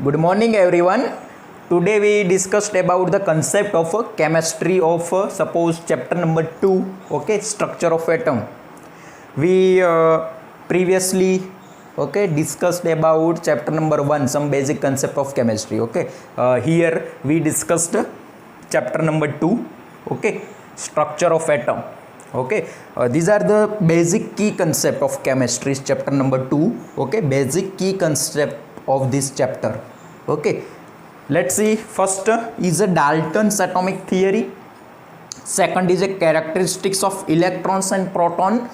Good morning, everyone. Today we discussed about the concept of chemistry of suppose chapter number 2, okay, structure of atom. We previously discussed about chapter number 1, some basic concept of chemistry. Here we discussed chapter number 2, okay, structure of atom. These are the basic key concept of chemistry, chapter number 2, okay, basic key concept of this chapter. Okay, let's see. First is a Dalton's atomic theory. Second is a characteristics of electrons and proton.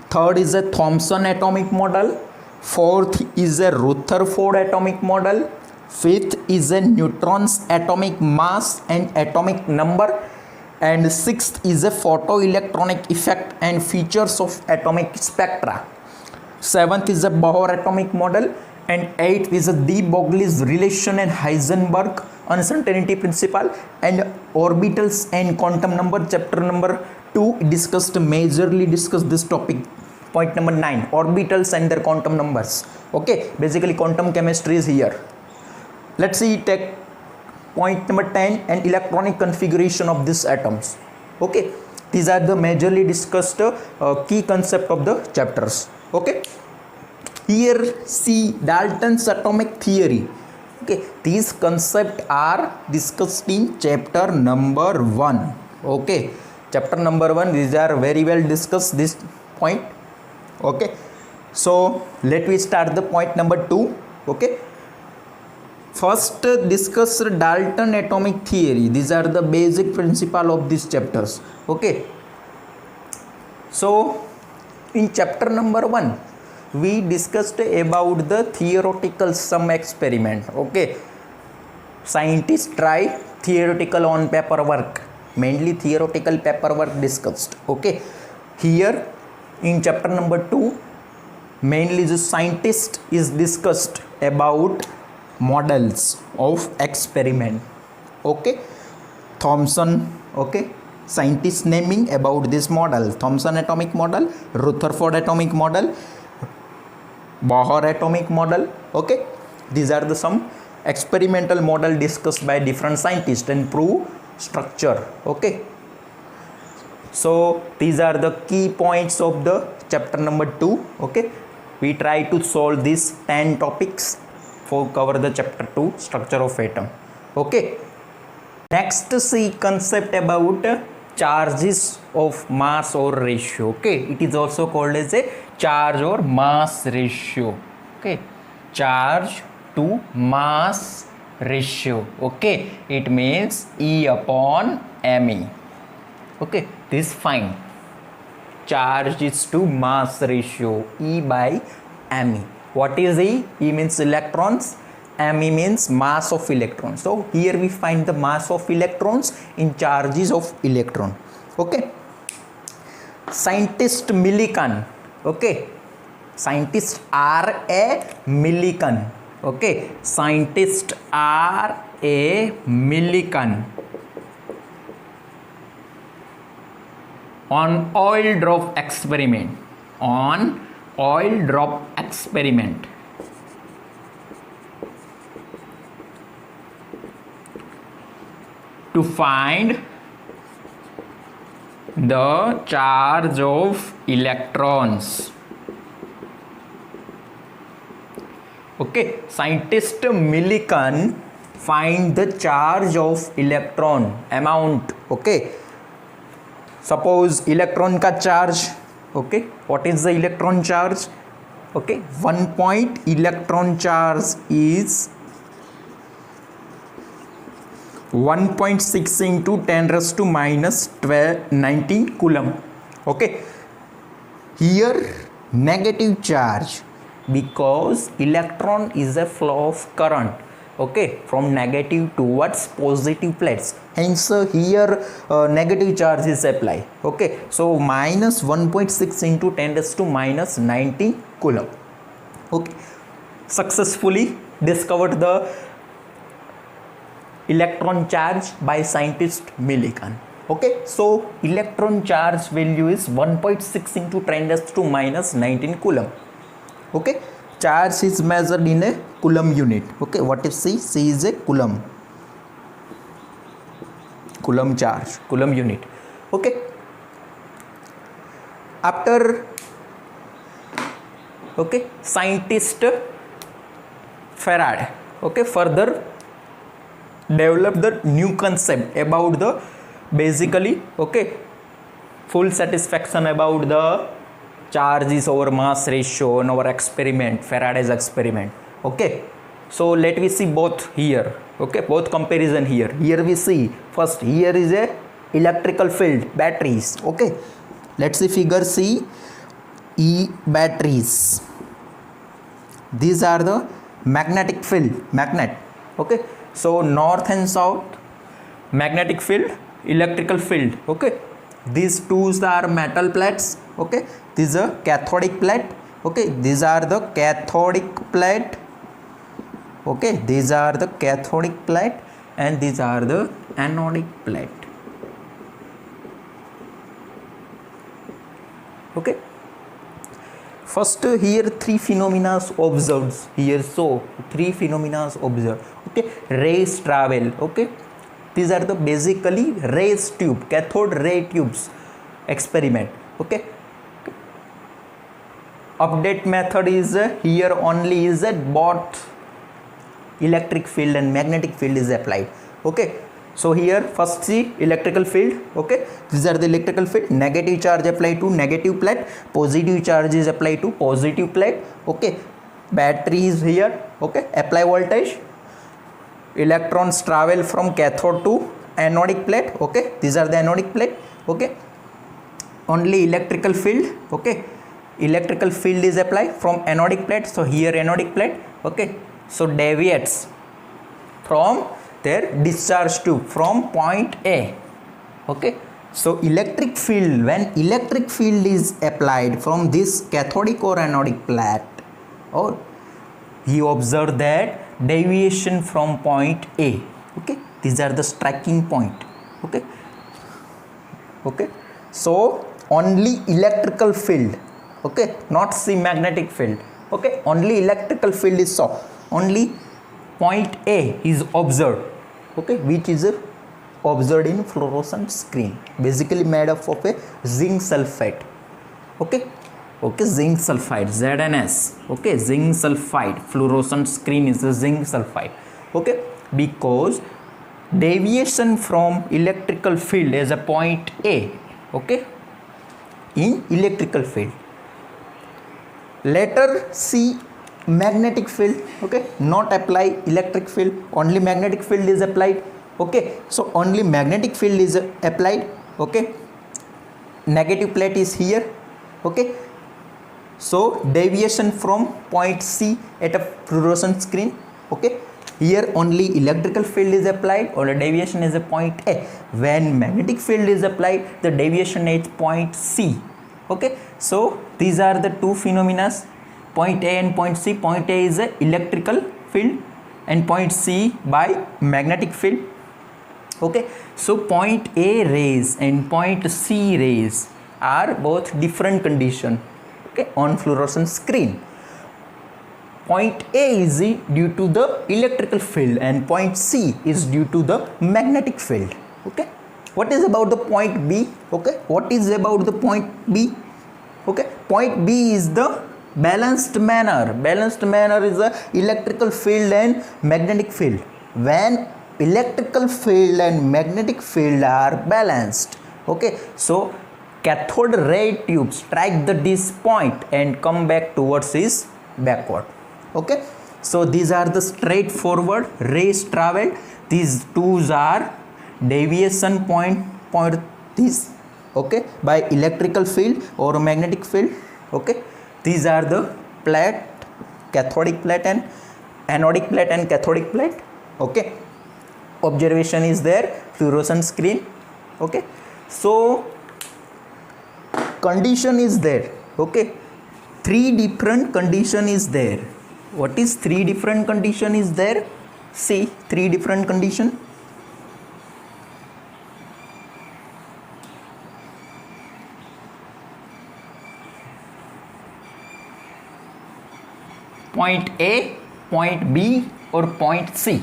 Third is a Thomson atomic model. Fourth is a Rutherford atomic model. Fifth is a neutron's atomic mass and atomic number. And sixth is a photoelectronic effect and features of atomic spectra. Seventh is a Bohr atomic model. And eighth is a de Broglie's relation and Heisenberg uncertainty principle. And orbitals and quantum number, chapter number 2 majorly discussed this topic. Point number 9, orbitals and their quantum numbers. Okay, basically quantum chemistry is here. Let's see, take point number 10 and electronic configuration of these atoms. Okay, these are the majorly discussed key concept of the chapters. Okay, here see Dalton's atomic theory. Okay, these concepts are discussed in chapter number 1. Okay, chapter number 1, these are very well discussed, this point. Okay, so let me start the point number 2. Okay, first discuss Dalton atomic theory. These are the basic principle of these chapters. Okay, so in chapter number 1 we discussed about the theoretical sum experiment. Okay, scientists try theoretical on paper work, mainly theoretical paperwork discussed. Okay, here in chapter number 2 mainly the scientist is discussed about models of experiment. Okay, Thomson, okay, scientist naming about this model: Thomson atomic model, Rutherford atomic model, Bohr atomic model. Okay, these are the some experimental model discussed by different scientists and prove structure. Okay, so these are the key points of the chapter number 2. Okay, we try to solve these 10 topics for cover the chapter 2, structure of atom. Okay, next see concept about charges of mass or ratio. Okay, it is also called as a charge or mass ratio. Okay, charge to mass ratio. Okay, it means E upon me. Okay, this fine. Charge is to mass ratio, E by me. What is E? E means electrons, me means mass of electrons. So here we find the mass of electrons in charges of electron. Okay, scientist Millikan. Okay, scientists are a Millikan. Okay, scientists are a Millikan on oil drop experiment. On oil drop experiment. To find the charge of electrons. Okay, scientist Millikan find the charge of electron amount. Okay, suppose electron ka charge. Okay, what is the electron charge? Okay, 1 point electron charge is 1.6 into 10 raised to minus 19 coulomb. Okay, here negative charge because electron is a flow of current. Okay, from negative towards positive plates, hence here negative charge is applied. Okay, so minus 1.6 into 10 raised to minus 19 coulomb. Okay, successfully discovered the electron charge by scientist Millikan. Okay, so electron charge value is 1.6 into 10 raised to minus 19 coulomb. Okay, charge is measured in a coulomb unit. Okay, what is C? C is a coulomb charge, coulomb unit. Okay, after scientist Farad further developed the new concept about the basically full satisfaction about the charges over mass ratio in our experiment, Faraday's experiment. Okay, so let me see both here. Okay, both comparison here. Here we see first, here is a electrical field, batteries. Okay, let's see figure C. E batteries, these are the magnetic field, magnet. Okay, so north and south, magnetic field, electrical field. Okay, these two are metal plates. Okay, these are cathodic plate. Okay, these are the cathodic plate. Okay, these are the cathodic plate and these are the anodic plate. Okay, first here three phenomena observed here. So three phenomena observed. Okay, rays travel. Okay, these are the basically rays tube, cathode ray tubes experiment. Okay, update method is here only is that both electric field and magnetic field is applied. Okay, so here first see electrical field. Okay, these are the electrical field. Negative charge applied to negative plate, positive charge is applied to positive plate. Okay, battery is here. Okay, apply voltage, electrons travel from cathode to anodic plate. Okay, these are the anodic plate. Okay, only electrical field. Okay, electrical field is applied from anodic plate. So here anodic plate. Okay, so deviates from their discharge tube from point A. Okay, so electric field, when electric field is applied from this cathodic or anodic plate, or he observed that deviation from point A. Okay, these are the striking point. Okay, okay, so only electrical field. Okay, not see magnetic field. Okay, only electrical field is saw. Only point A is observed. Okay, which is observed in fluorescent screen, basically made up of a zinc sulfide. Okay, okay, zinc sulfide, ZNS. Okay, zinc sulfide, fluorescent screen is the zinc sulfide. Okay, because deviation from electrical field is a point A. Okay, in electrical field. Later see magnetic field. Okay, not apply electric field, only magnetic field is applied. Okay, so only magnetic field is applied. Okay, negative plate is here. Okay, so deviation from point C at a fluorescent screen. Okay, here only electrical field is applied or the deviation is a point A. When magnetic field is applied, the deviation is point C. Okay, so these are the two phenomena, point A and point C. Point A is a electrical field and point C by magnetic field. Okay, so point A rays and point C rays are both different condition. Okay, on fluorescent screen. Point A is due to the electrical field and point C is due to the magnetic field. Okay, what is about the point B? Okay, what is about the point B? Okay, point B is the balanced manner. Balanced manner is the electrical field and magnetic field. When electrical field and magnetic field are balanced, okay, so cathode ray tube strike this point and come back towards his backward. Okay, so these are the straightforward rays travel. These two are deviation point this. Okay, by electrical field or magnetic field. Okay, these are the plate, cathodic plate and anodic plate and cathodic plate. Okay, observation is there, fluorescent screen. Okay, so condition is there. Okay, three different condition is there. What is three different condition is there? See, three different condition. point A, point B, or point C.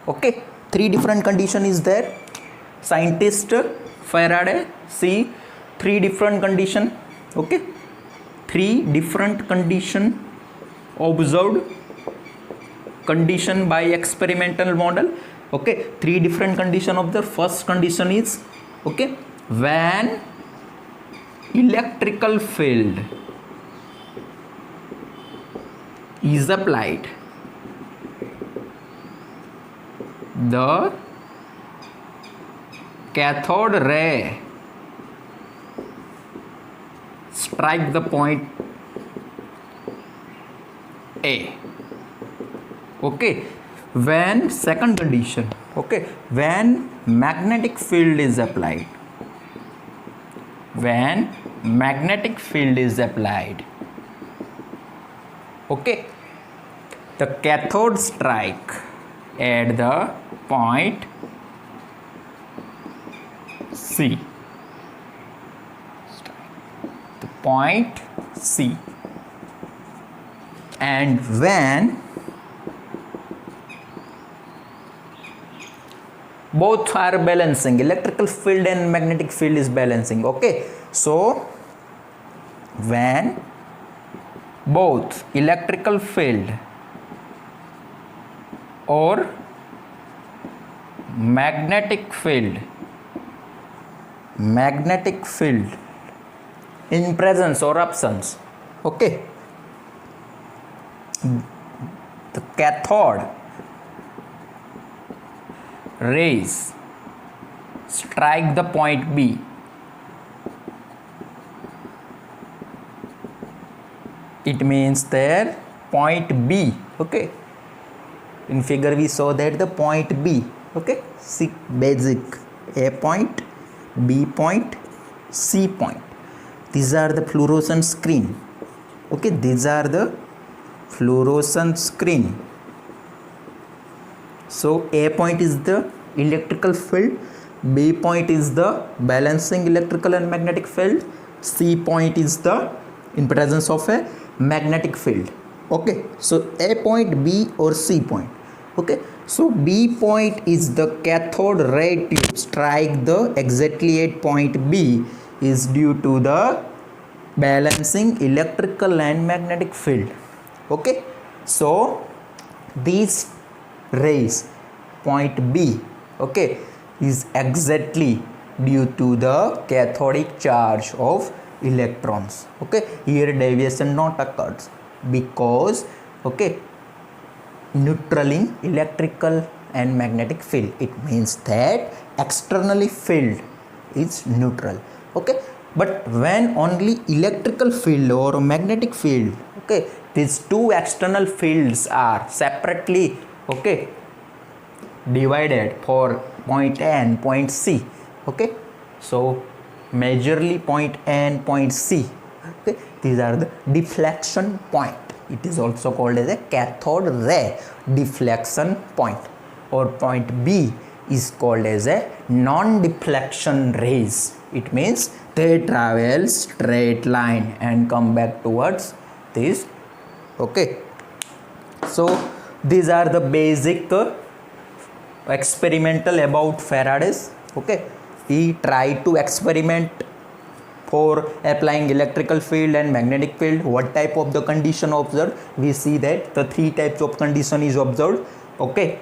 Okay, three different condition is there. Scientist Faraday see three different condition. Okay, three different condition observed, condition by experimental model. Okay, three different condition of the first condition is, okay, when electrical field is applied, the cathode ray strike the point A. Okay, when second condition, okay, when magnetic field is applied, when magnetic field is applied, okay, the cathode strike at the point C, the point C, and when both are balancing, electrical field and magnetic field is balancing. Okay, so when both electrical field or magnetic field in presence or absence, okay, the cathode rays strike the point B, it means that point B, okay, in figure we saw that the point B, okay, see basic A point, B point, C point, these are the fluorescent screen. Okay, these are the fluorescent screen. So A point is the electrical field, B point is the balancing electrical and magnetic field, C point is the in presence of a magnetic field. Okay, so A point, B or C point. Okay, so B point is the cathode ray tube strike the exactly at point B is due to the balancing electrical and magnetic field. Okay, so these rays point B, okay, is exactly due to the cathodic charge of electrons. Okay, here deviation not occurs because, okay, neutral in electrical and magnetic field, it means that externally field is neutral. Okay, but when only electrical field or magnetic field, okay, these two external fields are separately, okay, divided for point A and point C. Okay, so majorly point A and point C, okay, these are the deflection point. It is also called as a cathode ray deflection point, or point B is called as a non-deflection rays. It means they travel straight line and come back towards this. Okay, so these are the basic experimental about Faraday's. Okay, he tried to experiment for applying electrical field and magnetic field. What type of the condition observed? We see that the three types of condition is observed. Okay,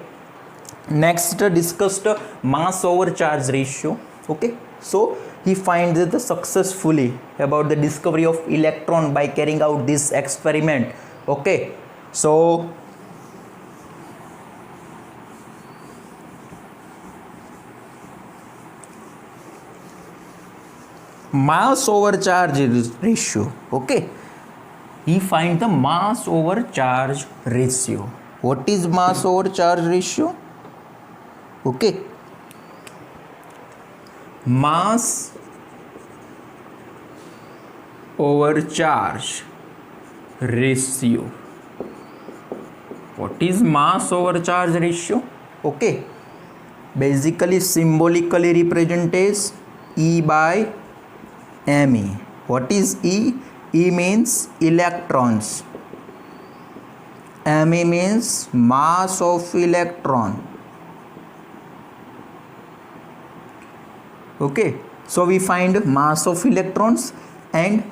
next discussed mass over charge ratio. Okay, so he finds it successfully about the discovery of electron by carrying out this experiment. Okay, so mass over charge ratio. Okay, he find the mass over charge ratio. What is mass over charge ratio? Okay, mass over charge ratio. What is mass over charge ratio? Okay, basically symbolically represent as E by Me. What is E? E means electrons. Me means mass of electron. Okay, so we find mass of electrons and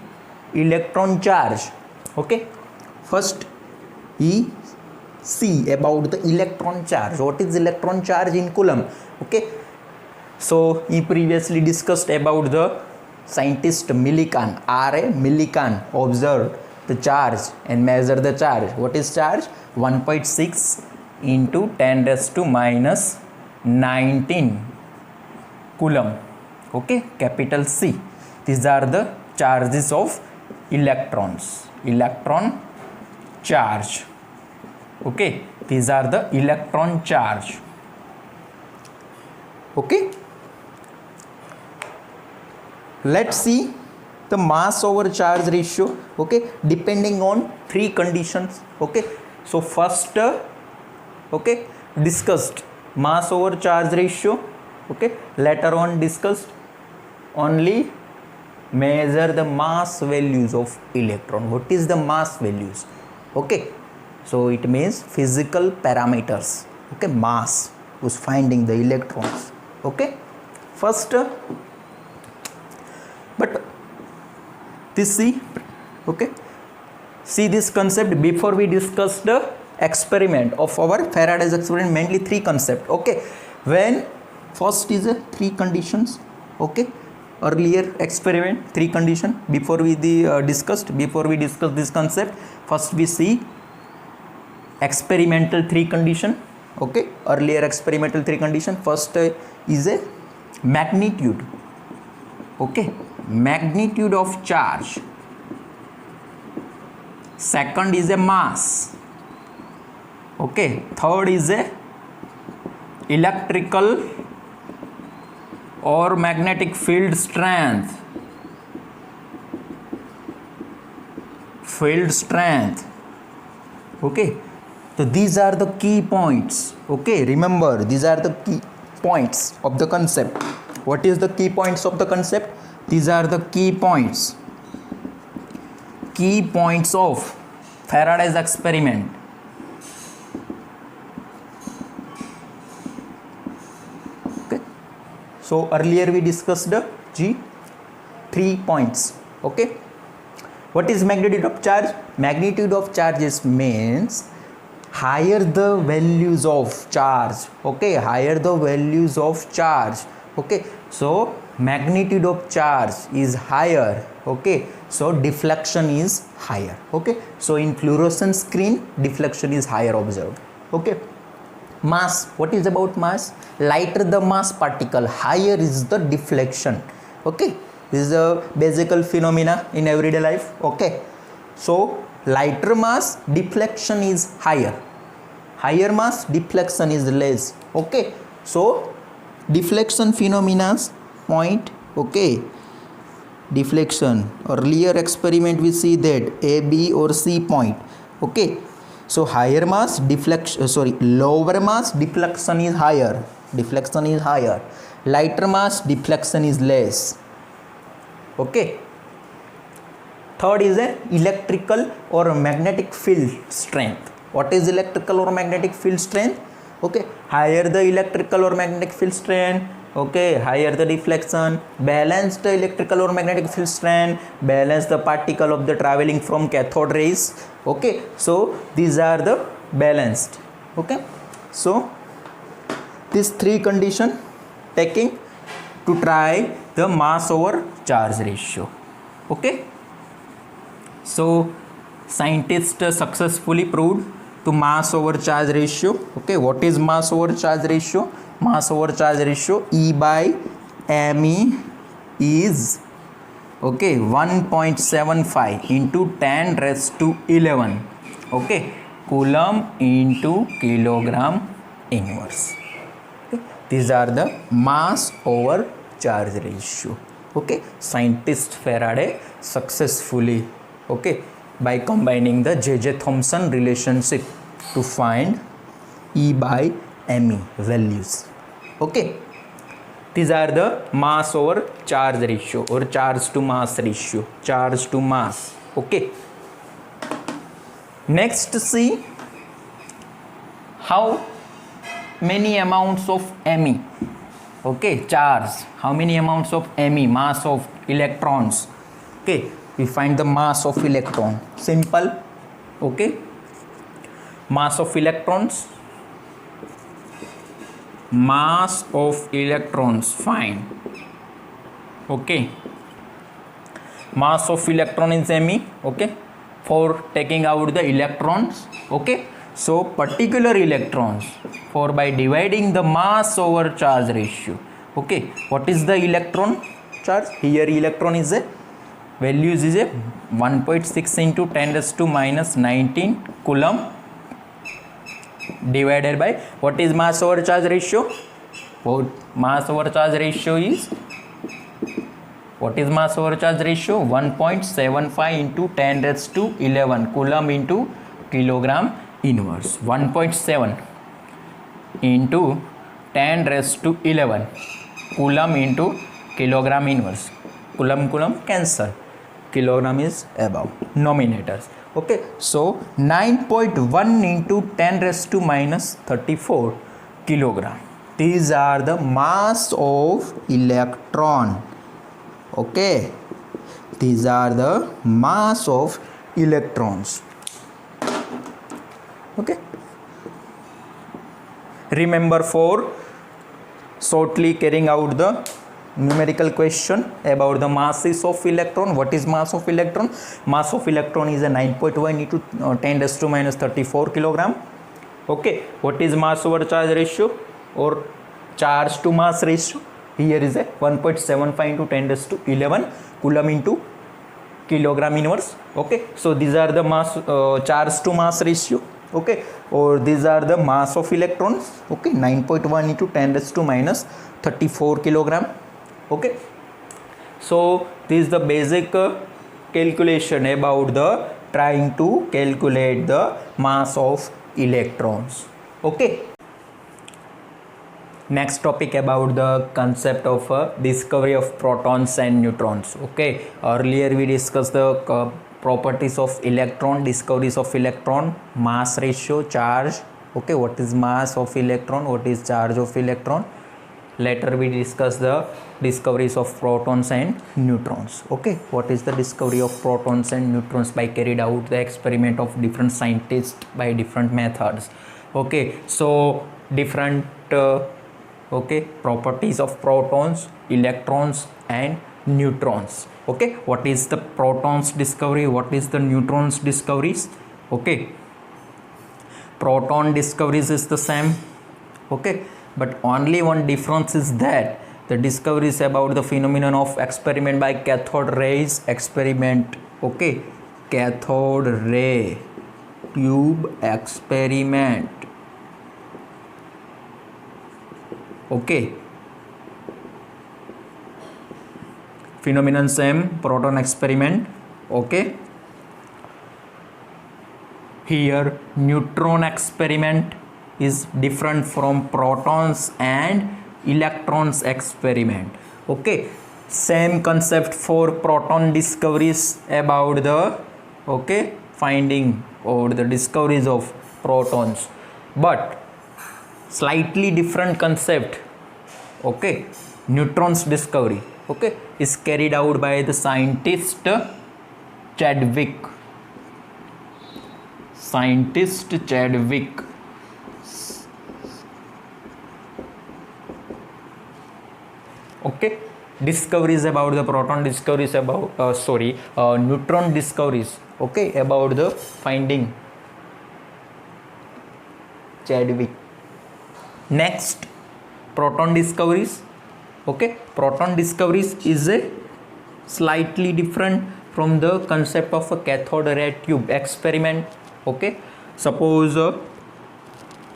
electron charge. Okay, first we see about the electron charge. What is electron charge in coulomb? Okay, so he previously discussed about the scientist Millikan. R.A. Millikan observed the charge and measure the charge. What is charge? 1.6 into 10 raised to minus 19 coulomb. Okay, capital C. These are the charges of electrons. Electron charge. Okay, these are the electron charge. Okay, let's see the mass over charge ratio. Okay, depending on three conditions. Okay, so first okay, discussed mass over charge ratio. Okay, later on discussed only measure the mass values of electron. What is the mass values? Okay, so it means physical parameters. Okay, mass was finding the electrons. Okay, first but this see, okay, see this concept before we discuss the experiment of our Faraday's experiment, mainly three concepts. Okay, when first is a three conditions. Okay, earlier experiment three condition before we discuss this concept. First we see experimental three condition. Okay, earlier experimental three condition. First is a magnitude. Okay, magnitude of charge. Second is a mass. Okay, third is a electrical or magnetic field strength. Okay, so these are the key points. Okay, remember these are the key points of the concept. What is the key points of the concept? These are the key points. Key points of Faraday's experiment. Okay, so earlier we discussed the G 3 points. Okay, what is magnitude of charge? Magnitude of charges means higher the values of charge. Okay, higher the values of charge. Okay, so magnitude of charge is higher. Okay, so deflection is higher. Okay, so in fluorescent screen deflection is higher observed. Okay, mass, what is about mass? Lighter the mass particle, higher is the deflection. Okay, this is a basic phenomena in everyday life. Okay, so lighter mass deflection is higher, higher mass deflection is less. Okay, so deflection phenomena point. Okay, deflection, earlier experiment we see that A, B or C point. Okay, so higher mass deflection, lower mass deflection is higher, lighter mass deflection is less. Okay, third is a electrical or magnetic field strength. What is electrical or magnetic field strength? Okay, higher the electrical or magnetic field strength, okay, higher the deflection. Balance the electrical or magnetic field strength, balance the particle of the traveling from cathode rays. Okay, so these are the balanced. Okay, so these three condition taking to try the mass over charge ratio. Okay, so scientists successfully proved to mass over charge ratio. Okay, what is mass over charge ratio? Mass over charge ratio, E by me is, okay, 1.75 into 10 raised to 11. Okay, coulomb into kilogram inverse. Okay, these are the mass over charge ratio. Okay, scientist Faraday successfully, okay, by combining the J.J. Thomson relationship to find E by me values. Okay, these are the mass over charge ratio or charge to mass ratio, charge to mass. Okay, next see how many amounts of Me, okay, charge, how many amounts of Me, mass of electrons, okay, we find the mass of electron, simple, okay, mass of electrons, fine, okay, mass of electron is Me, okay, for taking out the electrons, okay. So particular electrons, for by dividing the mass over charge ratio, okay, what is the electron charge here? Electron is a values is a 1.6 into 10 raised to minus 19 coulomb divided by what is mass over charge ratio? What mass over charge ratio is? What is mass over charge ratio? 1.75 into 10 raised to 11 coulomb into kilogram inverse. 1.7 into 10 raised to 11 coulomb into kilogram inverse. Coulomb cancel. Kilogram is above nominators. Okay, so 9.1 into 10 raised to minus 34 kilogram. These are the mass of electron. Okay, these are the mass of electrons. Okay, remember for shortly carrying out the numerical question about the masses of electron. What is mass of electron? Mass of electron is a 9.1 into 10 raised to minus 34 kilogram. Okay, what is mass over charge ratio or charge to mass ratio? Here is a 1.75 into 10 raised to 11 coulomb into kilogram inverse. Okay, so these are the mass charge to mass ratio. Okay, or these are the mass of electrons. Okay, 9.1 into 10 raised to minus 34 kilogram. Okay, so this is the basic calculation about the trying to calculate the mass of electrons. Okay, next topic about the concept of discovery of protons and neutrons. Okay, earlier we discussed the properties of electron, discoveries of electron, mass ratio, charge. Okay, what is mass of electron, what is charge of electron. Later we discuss the discoveries of protons and neutrons. Okay, what is the discovery of protons and neutrons? By carried out the experiment of different scientists by different methods. Okay, so different okay, properties of protons, electrons and neutrons. Okay, what is the protons discovery, what is the neutrons discoveries? Okay, proton discoveries is the same. Okay, but only one difference is that the discoveries about the phenomenon of experiment by cathode rays experiment. Okay, cathode ray tube experiment. Okay, phenomenon same, proton experiment. Okay, here neutron experiment is different from protons and electrons experiment. Okay, same concept for proton discoveries about the okay finding or the discoveries of protons, but slightly different concept. Okay, neutrons discovery, okay, is carried out by the scientist Chadwick. Okay, discoveries about the proton discoveries about neutron discoveries. Okay, about the finding Chadwick. Next, proton discoveries. Okay, proton discoveries is a slightly different from the concept of a cathode ray tube experiment. Okay, suppose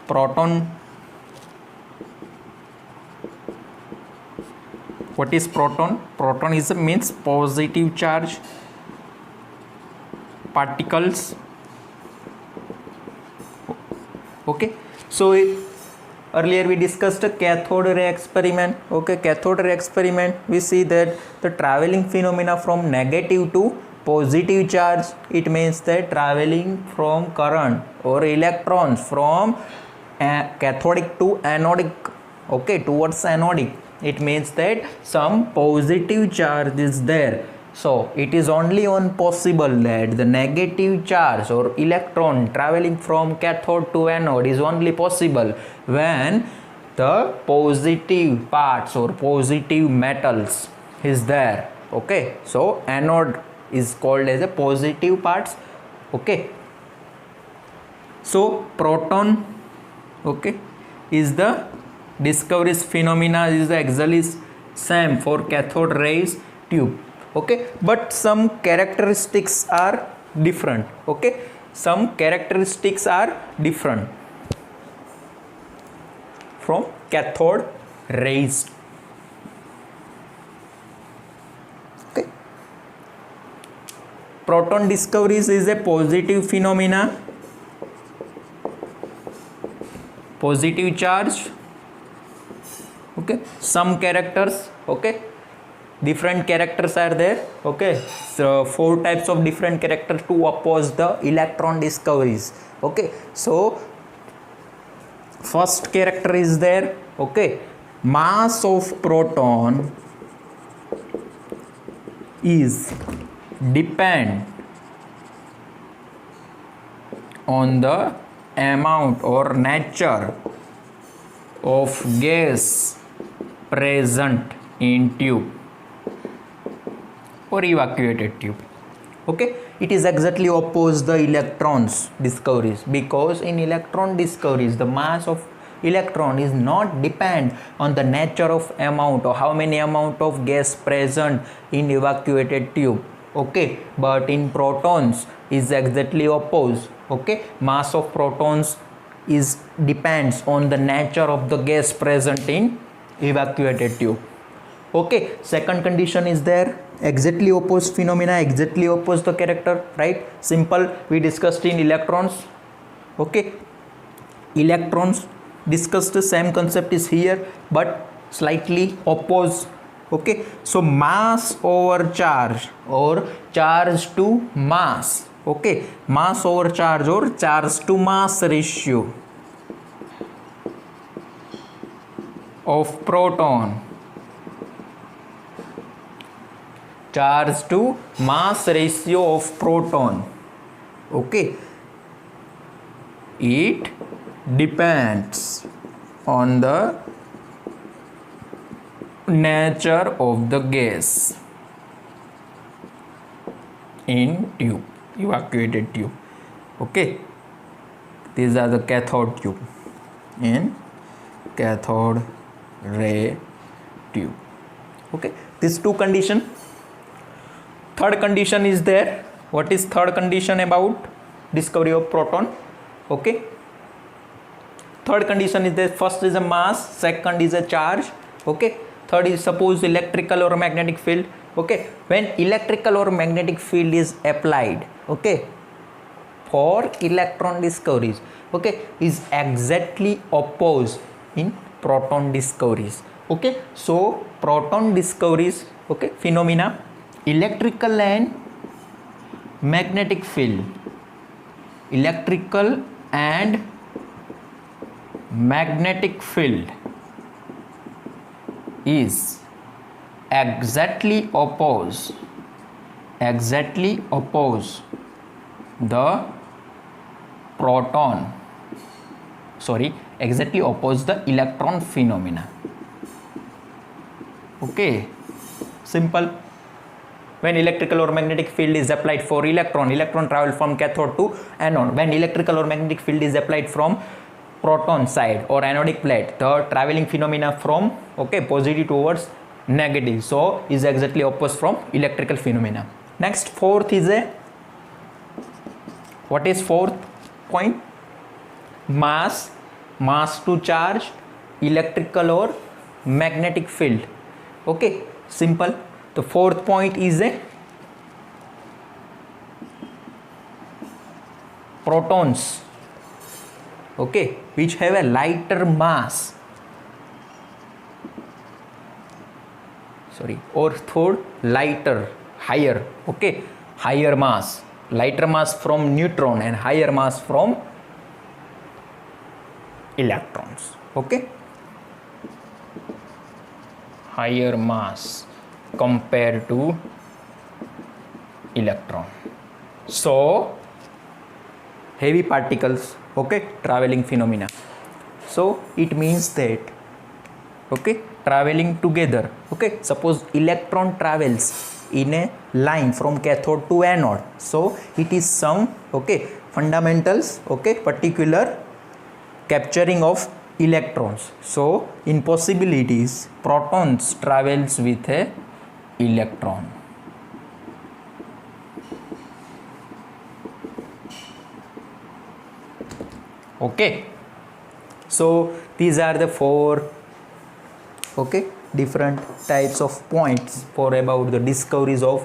proton, what is proton? Proton is means positive charge particles. Okay, so earlier we discussed a cathode ray experiment. Okay, cathode ray experiment, we see that the traveling phenomena from negative to positive charge, it means that traveling from current or electrons from cathodic to anodic, okay, towards anodic, it means that some positive charge is there. So it is only on possible that the negative charge or electron traveling from cathode to anode is only possible when the positive parts or positive metals is there. Okay, so anode is called as a positive parts. Okay, so proton, okay, is the discoveries phenomena is exactly same for cathode rays tube. Okay, but some characteristics are different. Okay, some characteristics are different from cathode rays. Okay, proton discoveries is a positive phenomena, positive charge. Okay, some characters, okay, different characters are there. Okay, so 4 types of different characters to oppose the electron discoveries. Okay, so first character is there. Okay, mass of proton is depend on the amount or nature of gas present in tube or evacuated tube. Okay, it is exactly opposed the electrons discoveries, because in electron discoveries the mass of electron is not depend on the nature of amount or how many amount of gas present in evacuated tube. Okay, but in protons is exactly opposed. Okay, mass of protons is depends on the nature of the gas present in evacuated tube. Okay, second condition is there, exactly opposed phenomena, exactly opposed the character, right? Simple, we discussed in electrons. Okay, electrons discussed, the same concept is here but slightly opposed. Okay, so mass over charge or charge to mass. Okay, mass over charge or charge to mass ratio of proton, charge to mass ratio of proton. Okay, it depends on the nature of the gas in tube, evacuated tube. Okay, these are the cathode tube in cathode ray tube. Okay, these 2 condition. Third condition is there. What is third condition about discovery of proton? Okay, third condition is there. First is a mass, second is a charge. Okay, third is suppose electrical or magnetic field. Okay, when electrical or magnetic field is applied, okay, for electron discoveries, okay, is exactly opposed in proton discoveries. Okay, so proton discoveries, okay, phenomena, electrical and magnetic field, electrical and magnetic field is exactly oppose the proton, sorry, exactly oppose the electron phenomena. Okay, simple. When electrical or magnetic field is applied for electron travel from cathode to anode. When electrical or magnetic field is applied from proton side or anodic plate, the traveling phenomena from, okay, positive towards negative, so is exactly opposite from electrical phenomena. Next, fourth is a, what is fourth point? Mass to charge, electrical or magnetic field. Okay, simple. The fourth point is a protons, okay, which have a lighter mass, sorry, or third, lighter, higher, okay, higher mass, lighter mass from neutron and higher mass from electrons. Okay, higher mass compared to electron. So heavy particles, okay, traveling phenomena. So it means that, okay, traveling together, okay, suppose electron travels in a line from cathode to anode, so it is some, okay, fundamentals, okay, particular capturing of electrons. So in possibilities, protons travels with a electron. Okay, so these are the four, okay, different types of points for about the discoveries of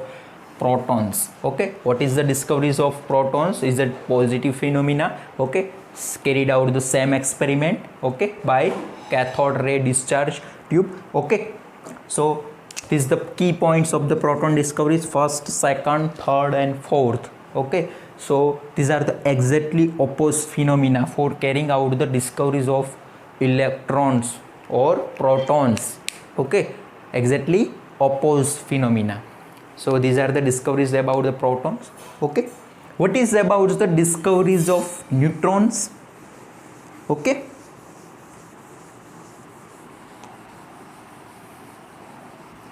protons. Okay, what is the discoveries of protons? Is it positive phenomena, okay, carried out the same experiment, okay, by cathode ray discharge tube. Okay, so these the key points of the proton discoveries: first, second, third and fourth. Okay, so these are the exactly opposite phenomena for carrying out the discoveries of electrons or protons. Okay, exactly opposite phenomena. So these are the discoveries about the protons. Okay, what is about the discoveries of neutrons? Okay,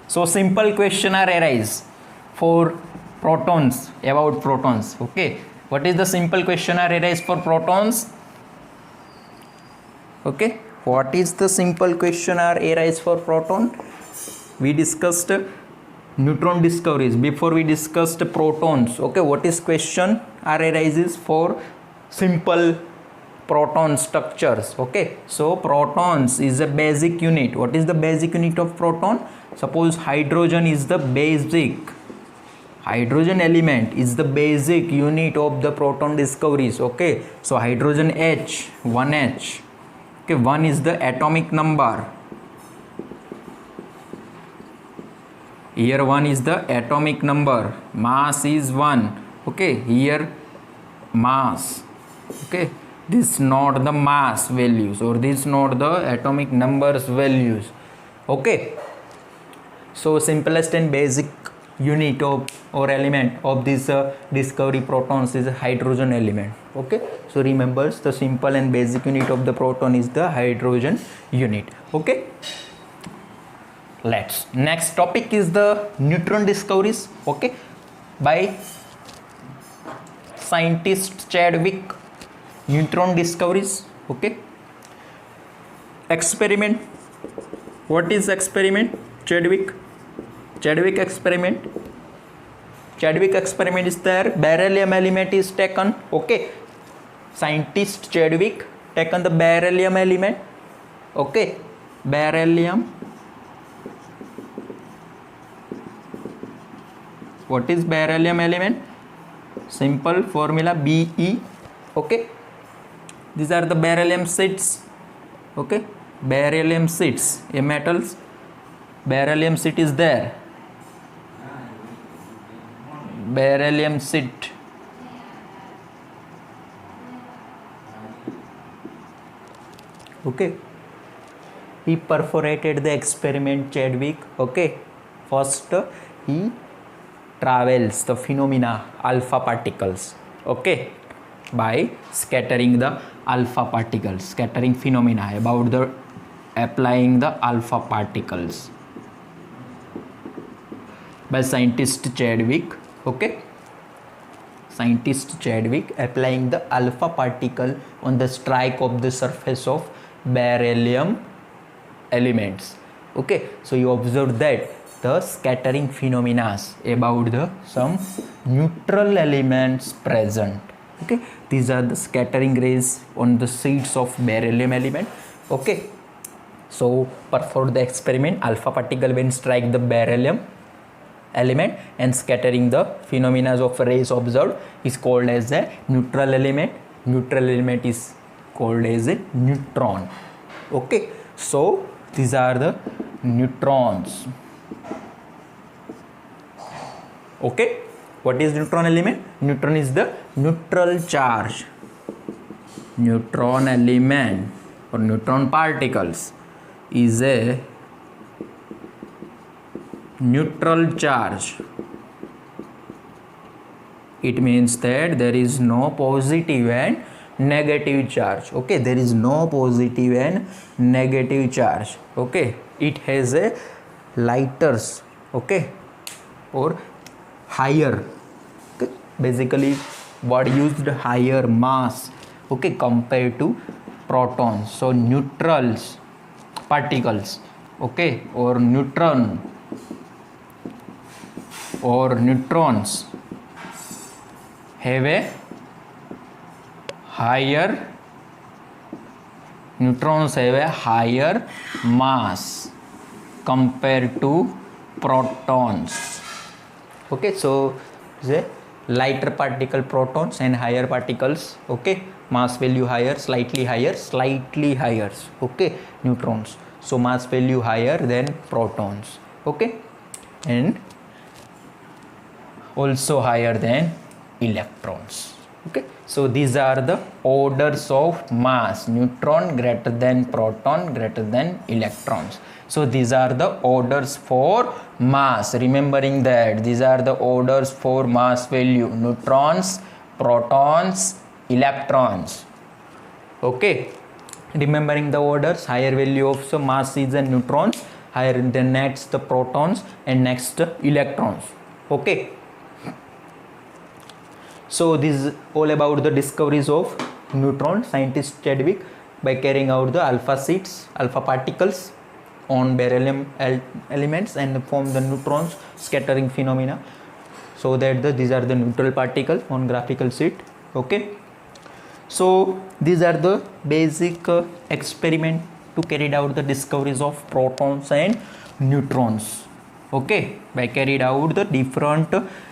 so simple question are arise for protons, about protons. Okay, what is the simple question are arise for protons? Okay, what is the simple question are arise for proton? We discussed neutron discoveries. Before we discussed protons. Okay, what is question are arises for simple proton structures? Okay, so protons is a basic unit. What is the basic unit of proton? Suppose hydrogen is the basic, hydrogen element is the basic unit of the proton discoveries. Okay, so hydrogen H, 1H, okay, 1 is the atomic number. Here 1 is the atomic number, mass is 1. Okay, here mass, okay, this not the mass values or this not the atomic numbers values. Okay, so simplest and basic unit of or element of this discovery protons is a hydrogen element. Okay, so remember the simple and basic unit of the proton is the hydrogen unit. Okay, let's next topic is the neutron discoveries. Okay, by scientist Chadwick, neutron discoveries. Okay, experiment. What is experiment? Chadwick experiment. Chadwick experiment is there. Beryllium element is taken. Okay, scientist Chadwick taken the beryllium element. Okay, beryllium. What is beryllium element? Simple formula Be. Okay, these are the beryllium sheets. Okay, beryllium sheets, a metals, beryllium sheet is there, beryllium sheet. Okay, he perforated the experiment Chadwick. Okay, first he travels the phenomena alpha particles. Okay, by scattering the alpha particles, scattering phenomena about the applying the alpha particles by scientist Chadwick. Okay, scientist Chadwick applying the alpha particle on the strike of the surface of beryllium elements. Okay, so you observe that the scattering phenomena about the some neutral elements present. Okay, these are the scattering rays on the sheets of beryllium element. Okay, so perform the experiment, alpha particle when strike the beryllium element and scattering the phenomena of rays observed is called as a neutral element. Neutral element is called as a neutron. Okay, so these are the neutrons. Okay, what is neutron element? Neutron is the neutral charge. Neutron element or neutron particles is a neutral charge, it means that there is no positive and negative charge. Okay, there is no positive and negative charge. Okay, it has a lighter, okay, or higher, okay, basically what used higher mass, okay, compared to protons. So neutrals particles, okay, or neutrons have a higher mass compared to protons. Okay, so the lighter particle protons and higher particles, okay, mass value higher, slightly higher, okay, neutrons, so mass value higher than protons, okay, and also higher than electrons. Okay, so these are the orders of mass: neutron greater than proton greater than electrons. So these are the orders for mass. Remembering that these are the orders for mass value: neutrons, protons, electrons. Okay, remembering the orders: higher value of so mass is the neutrons, higher than next the protons, and next electrons. Okay, so this is all about the discoveries of neutron. Scientist Chadwick, by carrying out the alpha particles on beryllium elements and form the neutrons scattering phenomena, so that these are the neutral particles on graphical sheet. Okay, so these are the basic experiment to carry out the discoveries of protons and neutrons. Okay, by carried out the different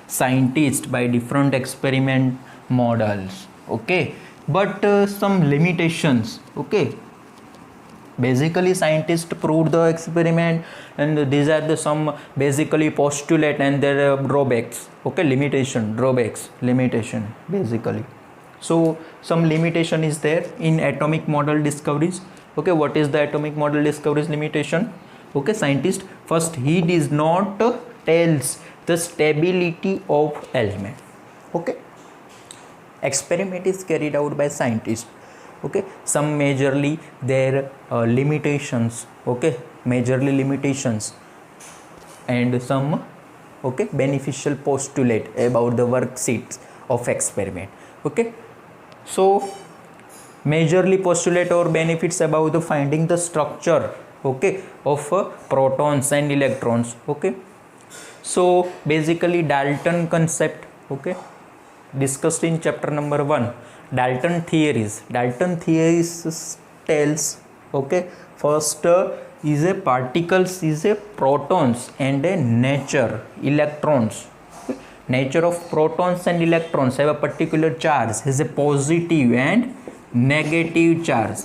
scientists by different experiment models. Okay, but some limitations. Okay, basically scientists proved the experiment, and these are the some basically postulate and their drawbacks. Okay, limitation basically. So some limitation is there in atomic model discoveries. Okay, what is the atomic model discoveries limitation? Okay, scientist first, he does not tells the stability of element. Okay, experiment is carried out by scientists. Okay, some majorly their limitations. Okay, majorly limitations, and some okay beneficial postulate about the worksheets of experiment. Okay, so majorly postulate or benefits about the finding the structure, okay, of protons and electrons. Okay, so basically Dalton concept, okay, discussed in chapter number 1. Dalton theories tells, okay, first is a particles is a protons and a nature electrons. Nature of protons and electrons have a particular charge, has a positive and negative charge.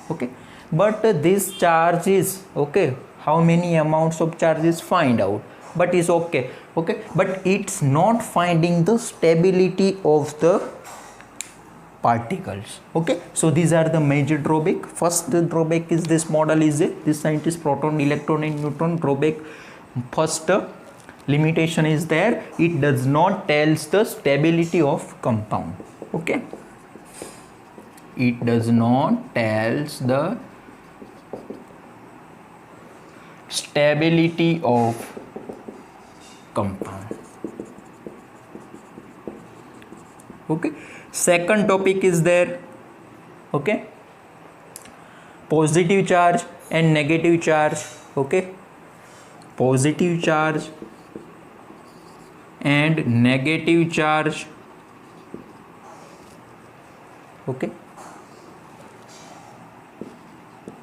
Okay, but this charge is okay, how many amounts of charges find out, but is okay, but it's not finding the stability of the particles. Okay, so these are the major drawback. First the drawback is this model is this scientist proton, electron and neutron drawback. First limitation is there, it does not tells the stability of compound. Okay, it does not tells the stability of compound. Okay, second topic is there, okay, positive charge and negative charge. Okay, positive charge and negative charge, okay,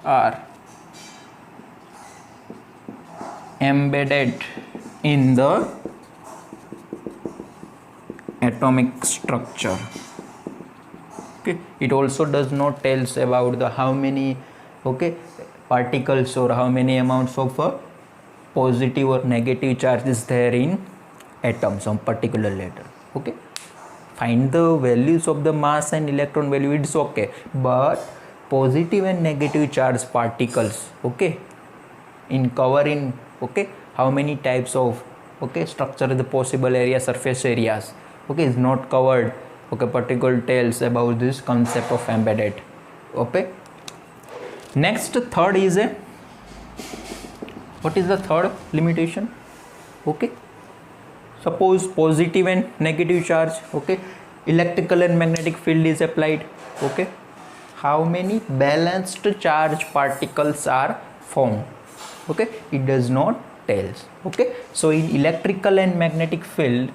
are embedded in the atomic structure. Okay, it also does not tells about the how many okay particles or how many amounts of positive or negative charge is there in atoms on particular letter. Okay, find the values of the mass and electron value, it's okay, but positive and negative charge particles, okay, in covering, okay, how many types of, okay, structure the possible area, surface areas, okay, is not covered, okay, particle tells about this concept of embedded, okay. Next, third is a, what is the third limitation, okay, suppose positive and negative charge, okay, electrical and magnetic field is applied, okay, how many balanced charge particles are formed, okay, it does not tells, okay. So in electrical and magnetic field,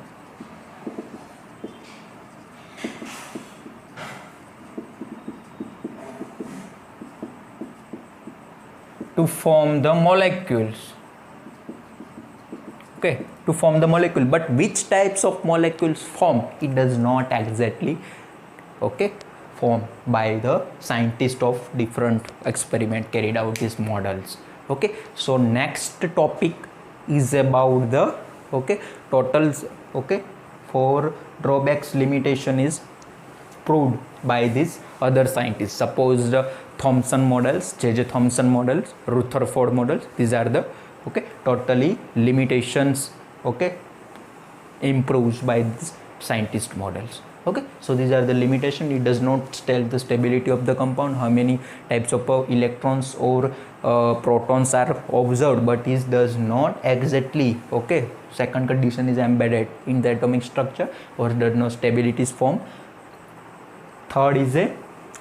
to form the molecules, okay, to form the molecule, but which types of molecules form, it does not exactly, okay, formed by the scientist of different experiment carried out these models, okay. So next topic is about the, okay, totals, okay, for drawbacks limitation is proved by these other scientists. Suppose the Thomson models, J.J. Thomson models, Rutherford models, these are the, okay, totally limitations, okay, improves by these scientist models, okay. So these are the limitation. It does not tell the stability of the compound, how many types of electrons or protons are observed, but it does not exactly, okay, second condition is embedded in the atomic structure or there no stability is formed. Third is a,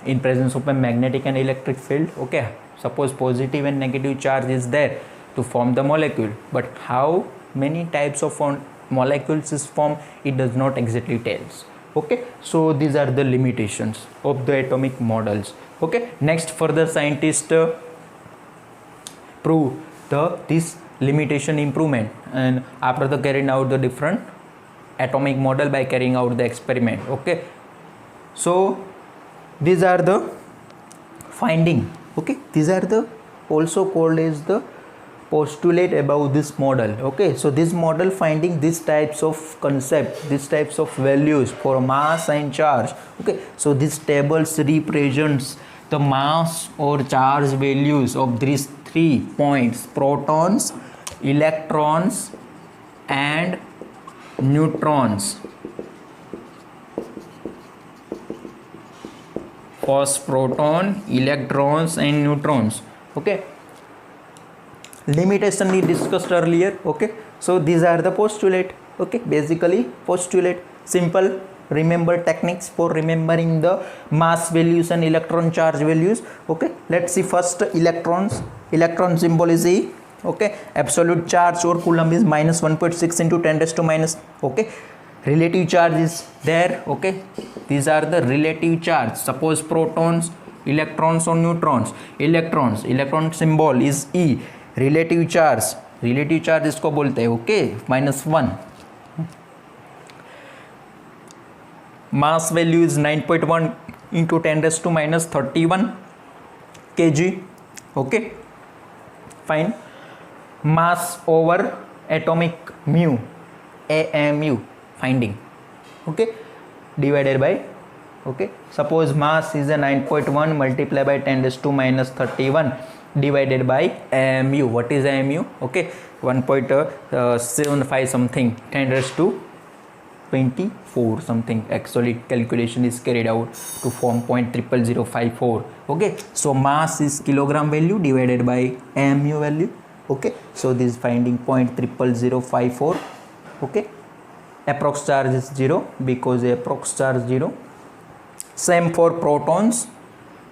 in presence of a magnetic and electric field, okay, suppose positive and negative charge is there to form the molecule, but how many types of molecules is formed, it does not exactly tells, okay. So these are the limitations of the atomic models, okay. Next, further scientists prove this limitation improvement, and after the carrying out the different atomic model by carrying out the experiment, okay. So these are the finding, okay, these are the also called as the postulate about this model, okay. So this model finding these types of concept, these types of values for mass and charge, okay. So this tables represents the mass or charge values of these 3 points: protons, electrons and neutrons. First, proton, electrons and neutrons, okay. Limitation we discussed earlier, okay. So these are the postulate, okay, basically postulate, simple remember techniques for remembering the mass values and electron charge values, okay. Let's see first electrons. Electron symbol is E, okay. Absolute charge or coulomb is minus 1.6 into 10 raised to minus, okay. Relative charge is there, okay. These are the relative charge. Suppose protons, electrons or neutrons. Electrons, electron symbol is E. Relative charge इसको बोलते हैं, okay, -1. Mass value is 9.1 into 10 raised to minus 31 kg, okay, fine. Mass over atomic mu, AMU finding, okay, divided by, okay, suppose mass is a 9.1 multiplied by 10 raised to minus 31 divided by AMU. What is AMU? Okay, 1.75 something, 10 raised to 24 something. Actually calculation is carried out to form 0.00054, okay. So mass is kilogram value divided by AMU value, okay. So this finding 0.00054, okay. Approx charge is 0 because approx charge 0. Same for protons.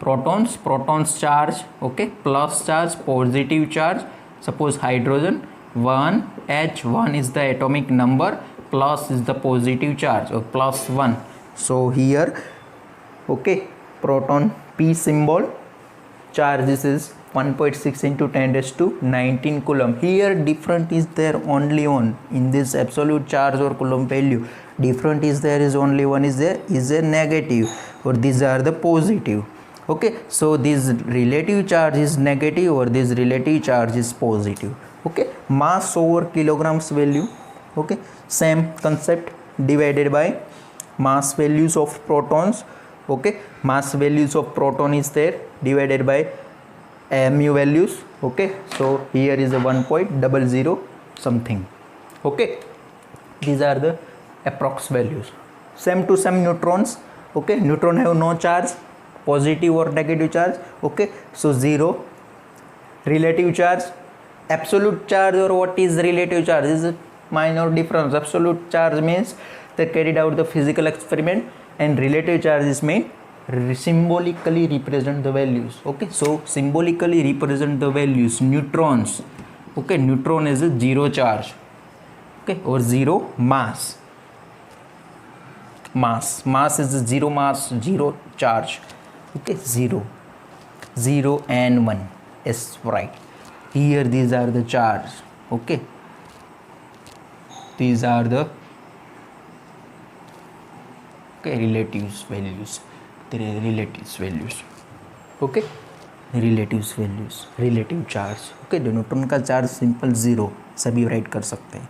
Protons charge, okay, plus charge, positive charge. Suppose hydrogen 1 H1 is the atomic number, plus is the positive charge or plus 1. So here, okay, proton P symbol, charge this is 1.6 into 10 raised to 19 coulomb. Here different is there only on in this absolute charge or coulomb value. Different is there is only one is there is a negative, or these are the positive, okay. So this relative charge is negative or this relative charge is positive, okay. Mass over kilograms value, okay, same concept, divided by mass values of protons, Okay, mass values of proton is there divided by mu values. Okay, so here is a 1.00 something. Okay, these are the approx values. Same to same neutrons. Okay, neutron have no charge, positive or negative charge. Okay, so 0. Relative charge, absolute charge, or what is relative charge is a minor difference. Absolute charge means they carried out the physical experiment, and relative charges mean symbolically represent the values. Okay, so symbolically represent the values. Neutrons, okay, neutron is a 0 charge, okay, or 0 mass. Mass is a 0 mass, 0 charge. Okay, 0 and 1 is right here. These are the charge. Okay, these are the relatives values. Okay, relatives values, relative charge. Okay, the neutron का charge simple 0 सभी right कर सकते हैं.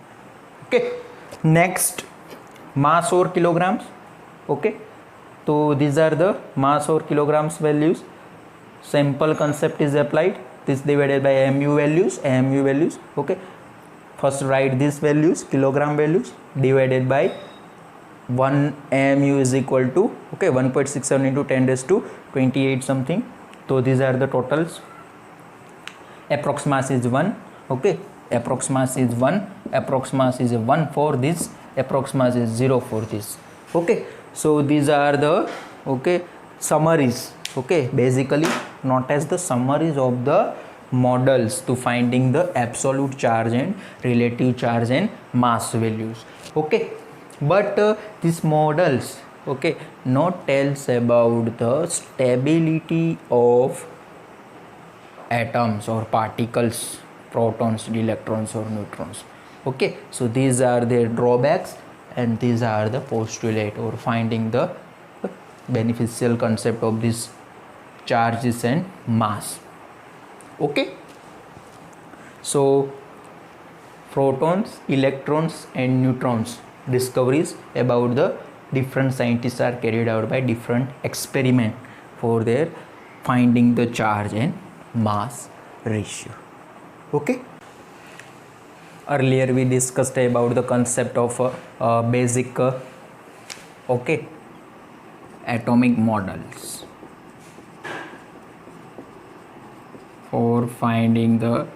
Okay, next मास और kilograms. Okay, तो these are the mass or kilograms values. Simple concept is applied. This divided by mu values. Okay, first write these values, kilogram values, divided by 1 mu is equal to, okay, 1.67 into 10 raised to 28 something. So these are the totals. Approx mass is 1. Okay, approx mass is 1. Approx mass is 1 for this. Approx mass is 0 for this. Okay, so these are the, okay, summaries. Okay, basically not as the summaries of the models to finding the absolute charge and relative charge and mass values. Okay, but these models, okay, not tells about the stability of atoms or particles, protons, electrons or neutrons. Okay, so these are their drawbacks, and these are the postulate or finding the beneficial concept of these charges and mass. Okay, so protons, electrons and neutrons discoveries about the different scientists are carried out by different experiment for their finding the charge and mass ratio. Okay, earlier we discussed about the concept of basic okay, atomic models for finding the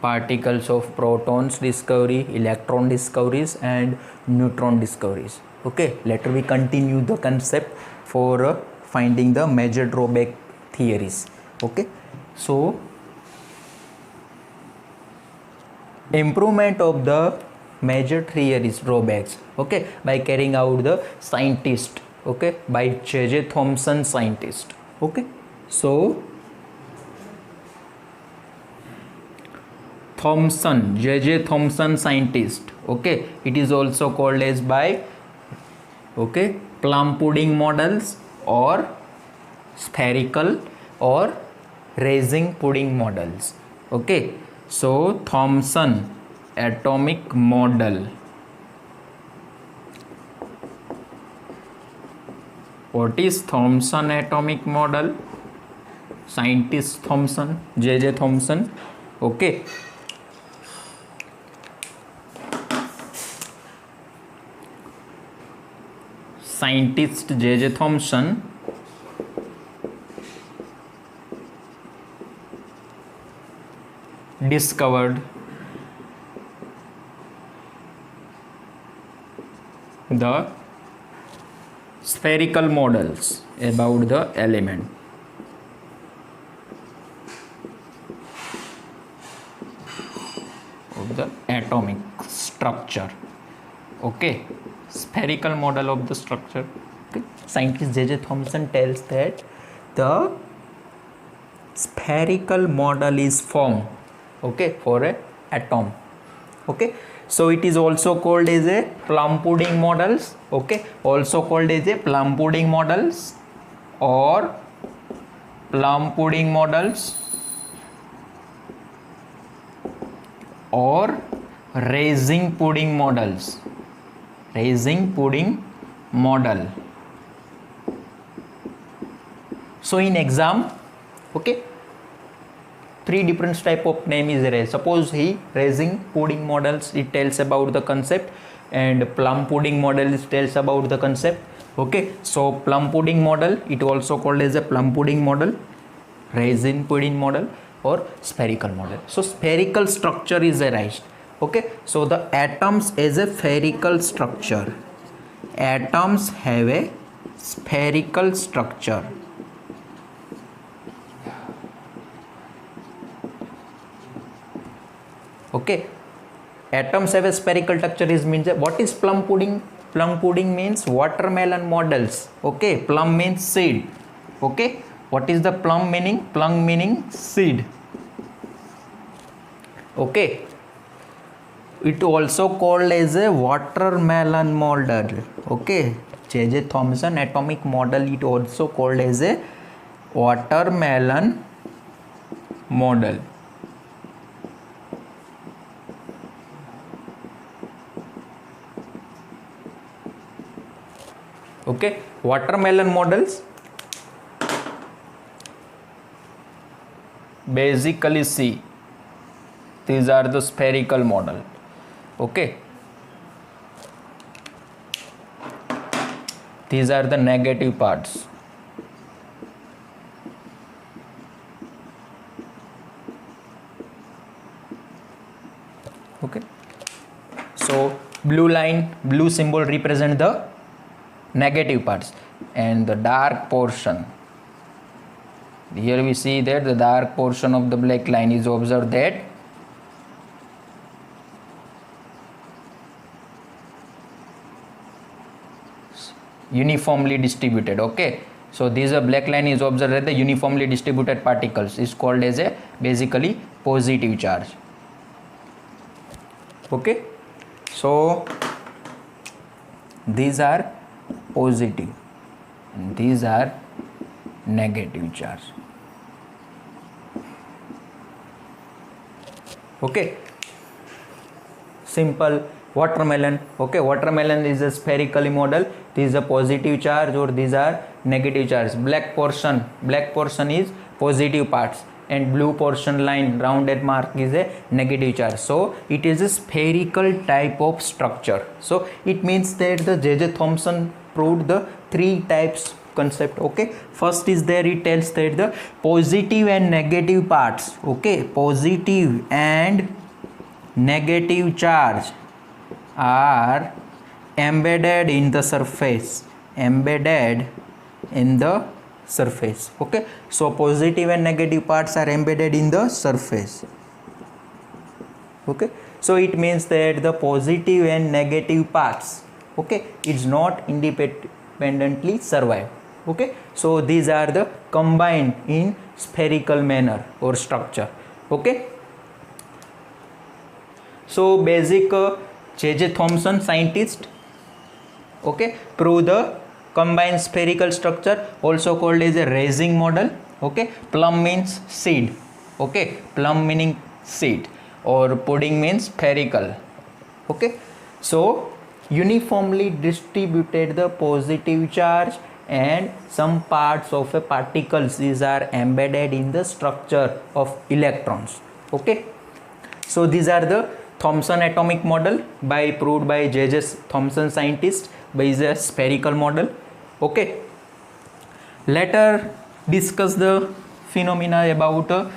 particles of protons discovery, electron discoveries and neutron discoveries. Okay, later we continue the concept for finding the major drawback theories. Okay, so improvement of the major theories drawbacks, okay, by carrying out the scientist, okay, by J.J. Thomson scientist. Okay, so Thomson, J.J. Thomson scientist. Okay, it is also called as by, okay, plum pudding models or spherical or raisin pudding models. Okay, so Thomson atomic model. What is Thomson atomic model? Scientist Thomson, J.J. Thomson. Okay, scientist J.J. Thomson discovered the spherical models about the element. Of the atomic structure. Okay, spherical model of the structure. Okay, scientist J.J. Thomson tells that the spherical model is formed, okay, for a atom. Okay, so it is also called as a plum pudding models. Okay, also called as a plum pudding models or plum pudding models or raisin pudding models. Raisin pudding model. So in exam, okay, three different type of name is raised. Suppose he raising pudding models, it tells about the concept, and plum pudding model it tells about the concept. Okay, so plum pudding model, it also called as a plum pudding model, raisin pudding model, or spherical model. So spherical structure is raised. Okay, so the atoms is a spherical structure. Atoms have a spherical structure. Okay, atoms have a spherical structure is means what is plum pudding? Plum pudding means watermelon models. Okay, plum means seed. Okay, what is the plum meaning? Plum meaning seed. Okay, it also called as a watermelon model. Okay, J.J. Thomson atomic model, it also called as a watermelon model. Okay, watermelon models basically see these are the spherical model. Okay, these are the negative parts. Okay, so blue line, blue symbol represent the negative parts, and the dark portion, here we see that the dark portion of the black line is observed that uniformly distributed. Okay, so this black line is observed that the uniformly distributed particles is called as a basically positive charge. Okay, so these are positive and these are negative charge. Okay, simple watermelon. Okay, watermelon is a spherical model. This is a positive charge or these are negative charge. Black portion is positive parts, and blue portion line rounded mark is a negative charge. So it is a spherical type of structure. So it means that the J.J. Thomson proved the three types concept. Okay, first is there, it tells that the positive and negative parts, okay, positive and negative charge are embedded in the surface, embedded in the surface. Okay, so positive and negative parts are embedded in the surface. Okay, so it means that the positive and negative parts, okay, is not independently survive. Okay, so these are the combined in spherical manner or structure. Okay, so basic J.J. Thomson scientist, okay, prove the combined spherical structure, also called as a raising model. Okay, plum means seed. Okay, plum meaning seed, or pudding means spherical. Okay, so uniformly distributed the positive charge and some parts of a particles these are embedded in the structure of electrons. Okay, so these are the Thomson atomic model by proved by J.J. Thomson scientist by a spherical model. Okay, later discuss the phenomena about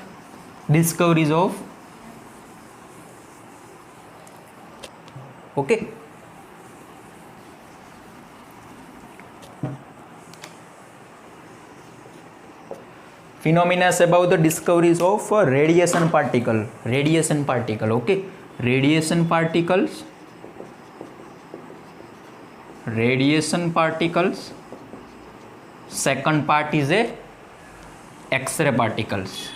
discoveries of, okay, phenomena about the discoveries of radiation particle. Okay, radiation particles. Second part is a X-ray particles.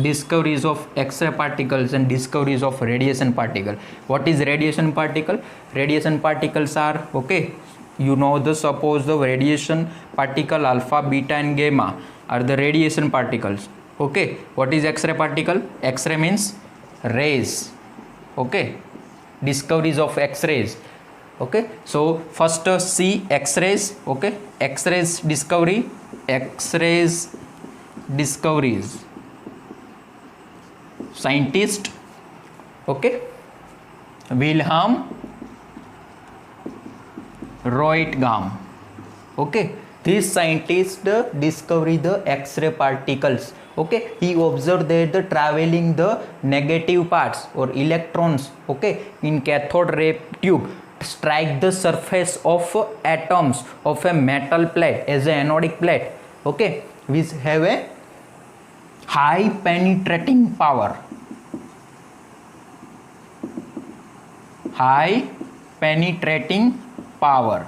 Discoveries of X-ray particles and discoveries of radiation particle. What is radiation particle? Radiation particles are, okay, you know, the suppose the radiation particle alpha, beta and gamma are the radiation particles. Okay, what is X-ray particle? X-ray means rays. Okay, discoveries of X-rays. Okay, so first see X-rays. Okay, X-rays discovery, X-rays discoveries. Scientist, okay, Wilhelm Roentgen. Okay, this scientist discovered the X-ray particles. Okay, he observed that the traveling the negative parts or electrons, okay, in cathode ray tube strike the surface of atoms of a metal plate as an anodic plate, okay, which have a high penetrating power. High penetrating power.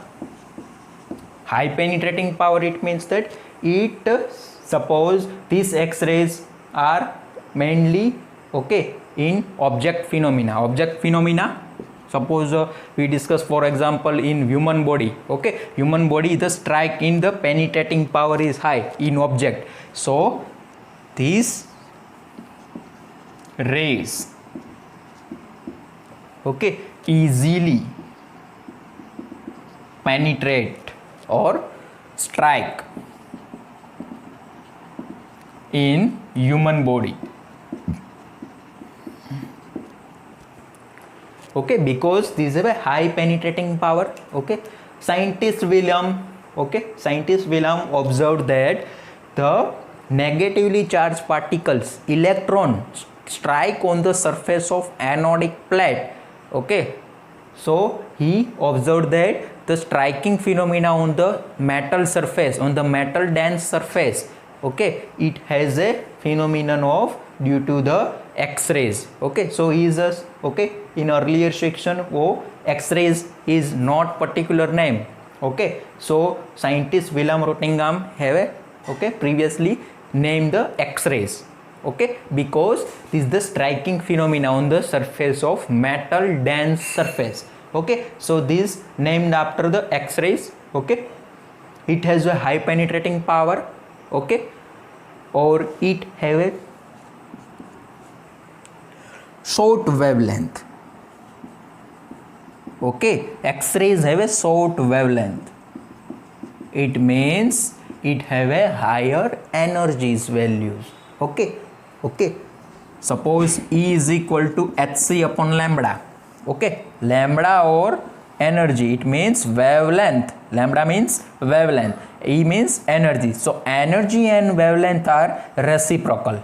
High penetrating power, it means that it, suppose these X-rays are mainly, okay, in object phenomena. Suppose we discuss, for example, in human body, okay, human body, the strike in the penetrating power is high in object. So these rays, okay, easily penetrate or strike in human body, okay, because these have a high penetrating power. Okay, scientist Wilhelm observed that the negatively charged particles, electrons, strike on the surface of anodic plate. Okay, so he observed that the striking phenomena on the metal surface, on the metal dense surface, okay, it has a phenomenon of due to the X-rays. Okay, so he is okay, in earlier section, X-rays is not particular name. Okay, so scientist Wilhelm Roentgen have a, okay, previously named the X-rays, okay, because this is the striking phenomena on the surface of metal dense surface. Okay, so this named after the X-rays. Okay, it has a high penetrating power, okay, or it have a short wavelength. Okay, X-rays have a short wavelength. It means it have a higher energies values. Okay, suppose E is equal to hc upon lambda. Okay, lambda or energy, it means wavelength. Lambda means wavelength, E means energy. So energy and wavelength are reciprocal.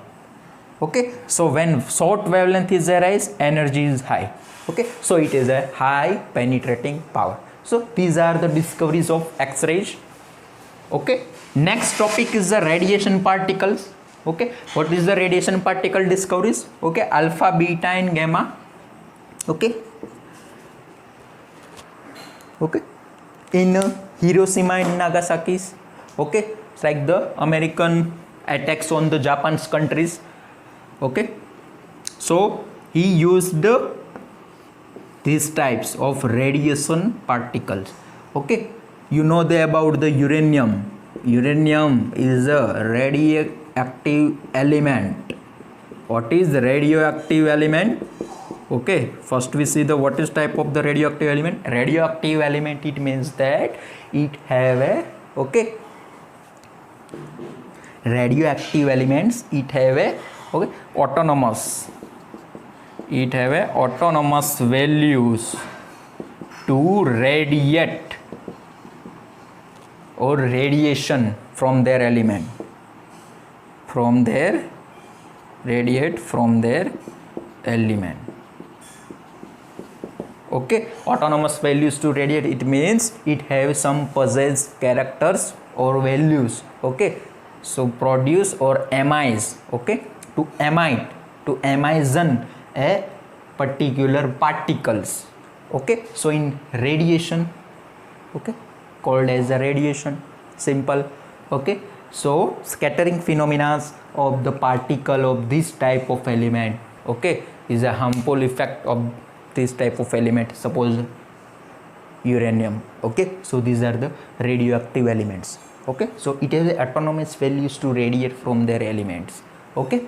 Okay, so when short wavelength is arise, energy is high. Okay, so it is a high penetrating power. So these are the discoveries of X-rays. Okay, next topic is the radiation particles. Okay, what is the radiation particle discoveries? Okay, alpha, beta and gamma. Okay, in Hiroshima and Nagasaki. Okay, it's like the American attacks on the Japan's countries. Okay, so he used these types of radiation particles. Okay, you know about the uranium. Uranium is a radioactive element. What is the radioactive element? Okay, first we see the what is type of the radioactive element. Radioactive element, it means that it have a, okay, radioactive elements, it have a, okay, autonomous, it have a autonomous values to radiate or radiation from their element, from their radiate from their element. Okay, autonomous values to radiate, it means it have some possessed characters or values. Okay, so produce or emits, okay, to emit, to emission a particular particles. Okay, so in radiation, okay, called as a radiation, simple. Okay, so scattering phenomena of the particle of this type of element, okay, is a harmful effect of this type of element, suppose uranium. Okay, so these are the radioactive elements. Okay, so it has autonomous values to radiate from their elements. Okay,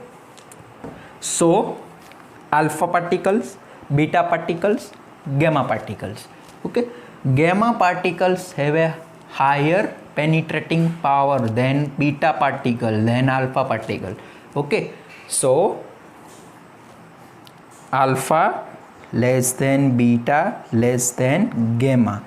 so alpha particles, beta particles, gamma particles. Okay, gamma particles have a higher penetrating power than beta particle than alpha particle. Okay, so alpha less than beta less than gamma.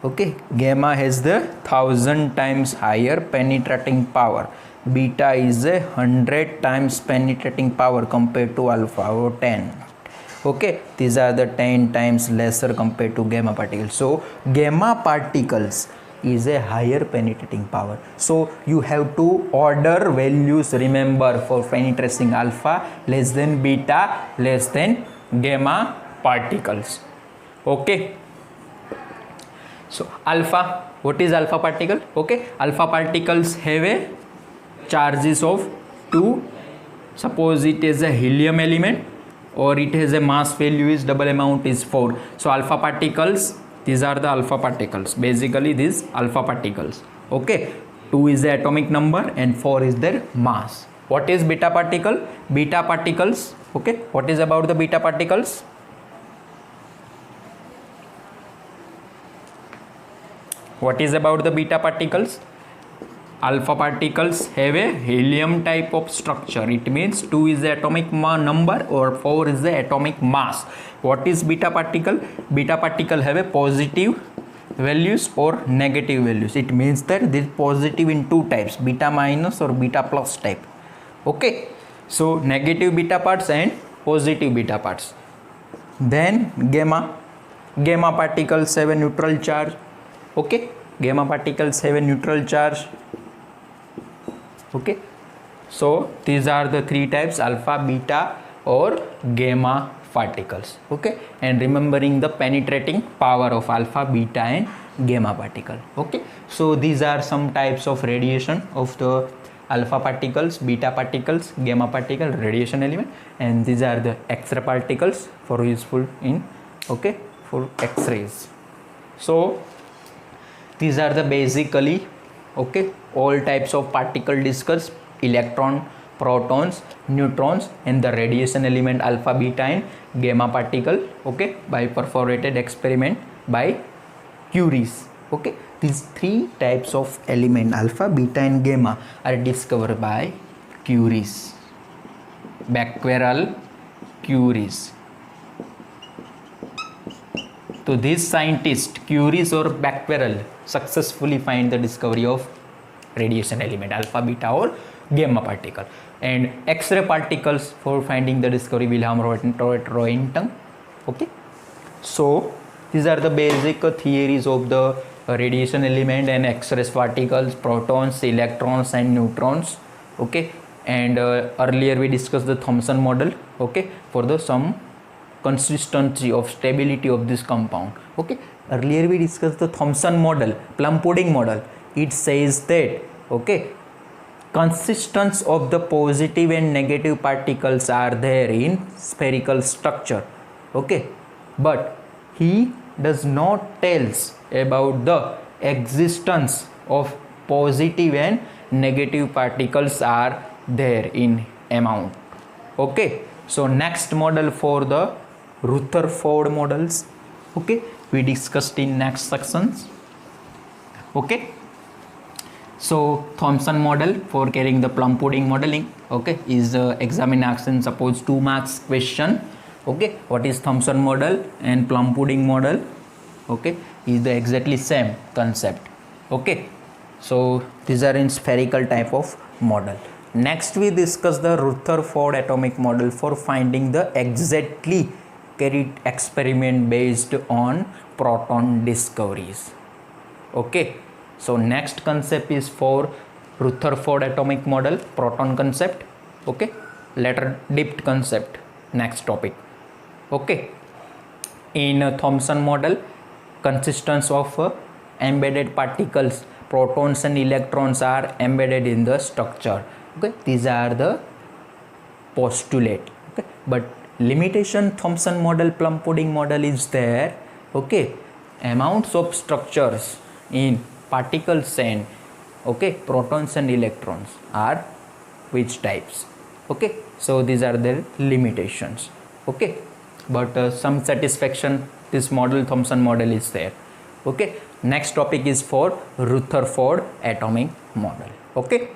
Okay, gamma has the 1000 times higher penetrating power. Beta is 100 times penetrating power compared to alpha, or 10. Okay, these are the 10 times lesser compared to gamma particles. So gamma particles is a higher penetrating power. So you have to order values, remember, for penetrating alpha less than beta less than gamma particles. Okay, so alpha, what is alpha particle? Okay, alpha particles have a charges of 2. Suppose it is a helium element, or it has a mass value is double amount is 4. So alpha particles, these are the alpha particles, basically these alpha particles. Okay, 2 is the atomic number and 4 is their mass. What is beta particle? Beta particles, okay, what is about the beta particles? What is about the beta particles? Alpha particles have a helium type of structure. It means 2 is the atomic number or 4 is the atomic mass. What is beta particle? Beta particle have a positive values or negative values. It means that this positive in 2 types, beta minus or beta plus type. Okay, so negative beta parts and positive beta parts. Then gamma particles have a neutral charge. Okay, gamma particles have a neutral charge. Okay, so these are the 3 types, alpha, beta or gamma particles. Okay, and remembering the penetrating power of alpha, beta and gamma particle. Okay, so these are some types of radiation of the alpha particles, beta particles, gamma particle, radiation element, and these are the X-ray particles for useful in, okay, for X-rays. So these are the basically, okay, all types of particle discussed: electron, protons, neutrons, and the radiation element alpha, beta and gamma particle, okay, by perforated experiment by Curie's. Okay, these 3 types of element alpha, beta and gamma are discovered by Curie's, Becquerel, Curie's. So this scientist Curie's or Becquerel successfully find the discovery of radiation element alpha, beta or gamma particle, and X-ray particles for finding the discovery Wilhelm Röntgen. Okay, so these are the basic theories of the radiation element and X-ray particles, protons, electrons and neutrons. Okay, and earlier we discussed the Thomson model, okay, for the some consistency of stability of this compound. Okay, earlier we discussed the Thomson model, plum pudding model. It says that, okay, consistence of the positive and negative particles are there in spherical structure. Okay, but he does not tells about the existence of positive and negative particles are there in amount. Okay, so next model for the Rutherford models, okay, we discussed in next sections. Okay, so Thomson model for carrying the plum pudding modeling, okay, is examination suppose 2 marks question. Okay, what is Thomson model and plum pudding model? Okay, is the exactly same concept. Okay, so these are in spherical type of model. Next we discuss the Rutherford atomic model for finding the exactly carried experiment based on proton discoveries. Okay, so next concept is for Rutherford atomic model, proton concept. Okay, letter dipped concept, next topic. Okay, in Thomson model, consistence of embedded particles, protons and electrons are embedded in the structure. Okay, these are the postulate. Okay, but limitation Thomson model, plum pudding model is there. Okay, amounts of structures in particles and, okay, protons and electrons are which types. Okay, so these are their limitations. Okay, but some satisfaction this model, Thomson model, is there. Okay, next topic is for Rutherford atomic model. Okay.